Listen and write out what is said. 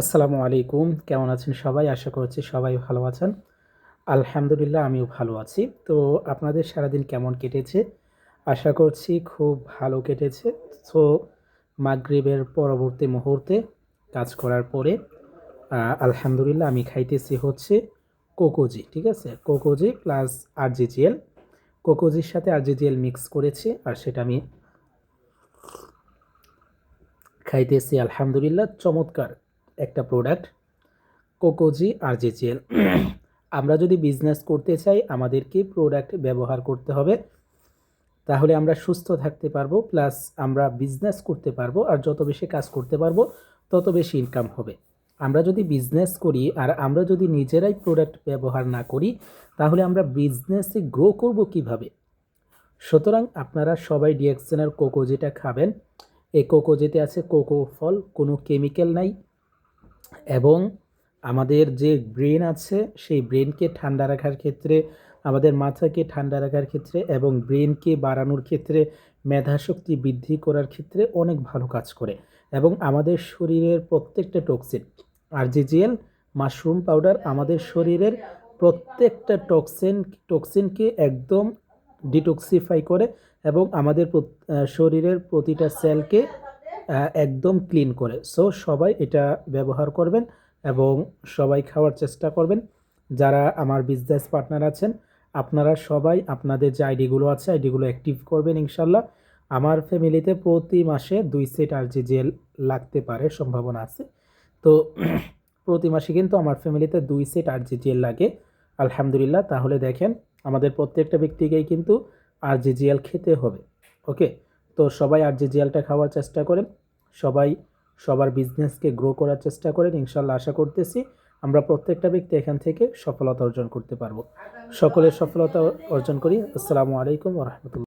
আসসালামু আলাইকুম। কেমন আছেন সবাই? আশা করছি সবাই ভালো আছেন। আলহামদুলিল্লাহ আমিও ভালো আছি। তো আপনাদের সারাদিন কেমন কেটেছে? আশা করছি খুব ভালো কেটেছে। সো মাগরিবের পরবর্তী মুহূর্তে কাজ করার পরে আলহামদুলিল্লাহ আমি খাইতেছি হচ্ছে কোকোজি, ঠিক আছে? কোকোজি প্লাস আরজিজিএল। কোকোজির সাথে আরজিজিএল মিক্স করেছি আর সেটা আমি খাইতেছি আলহামদুলিল্লাহ। চমৎকার একটা প্রোডাক্ট কোকোজি আরজিজিএল। আমরা যদি বিজনেস করতে চাই আমাদেরকে প্রোডাক্ট ব্যবহার করতে হবে, তাহলে আমরা সুস্থ থাকতে পারবো, প্লাস আমরা বিজনেস করতে পারবো। আর যত বেশি কাজ করতে পারবো তত বেশি ইনকাম হবে। আমরা যদি বিজনেস করি আর আমরা যদি নিজেরাই প্রোডাক্ট ব্যবহার না করি, তাহলে আমরা বিজনেসে গ্রো করব কিভাবে? সুতরাং আপনারা সবাই ডিএক্সএনের কোকোজিটা খাবেন। এই কোকোজিতে আছে কোকো ফল, কোনো কেমিক্যাল নাই, এবং আমাদের যে ব্রেন আছে সেই ব্রেনকে ঠান্ডা রাখার ক্ষেত্রে, আমাদের মাথাকে ঠান্ডা রাখার ক্ষেত্রে এবং ব্রেনকে বাড়ানোর ক্ষেত্রে, মেধাশক্তি বৃদ্ধি করার ক্ষেত্রে অনেক ভালো কাজ করে। এবং আমাদের শরীরের প্রত্যেকটা টক্সিন, আরজিজিএল মাশরুম পাউডার আমাদের শরীরের প্রত্যেকটা টক্সিনকে একদম ডিটক্সিফাই করে এবং আমাদের শরীরের প্রতিটা সেলকে একদম ক্লিন করে। সো সবাই এটা ব্যবহার করবেন এবং সবাই খাওয়ার চেষ্টা করবেন। যারা আমার বিজনেস পার্টনার আছেন, আপনারা সবাই আপনাদের যে আইডিগুলো আছে আইডিগুলো অ্যাক্টিভ করবেন ইনশাল্লাহ। আমার ফ্যামিলিতে প্রতি মাসে 2 সেট আরজিজিএল লাগতে পারে, সম্ভাবনা আছে। তো প্রতি মাসে কিন্তু আমার ফ্যামিলিতে 2 সেট আরজিজিএল লাগে আলহামদুলিল্লাহ। তাহলে দেখেন আমাদের প্রত্যেকটা ব্যক্তিকেই কিন্তু আরজিজিএল খেতে হবে। ওকে, তো সবাই আরজিজিএলটা খাওয়ার চেষ্টা করেন, সবাই সবার বিজনেসকে গ্রো করার চেষ্টা করেন। ইনশাল্লাহ আশা করতেছি আমরা প্রত্যেকটা ব্যক্তি এখান থেকে সফলতা অর্জন করতে পারবো। সকলের সফলতা অর্জন করি। আসসালামু আলাইকুম ওয়া রাহমাতুল্লাহ।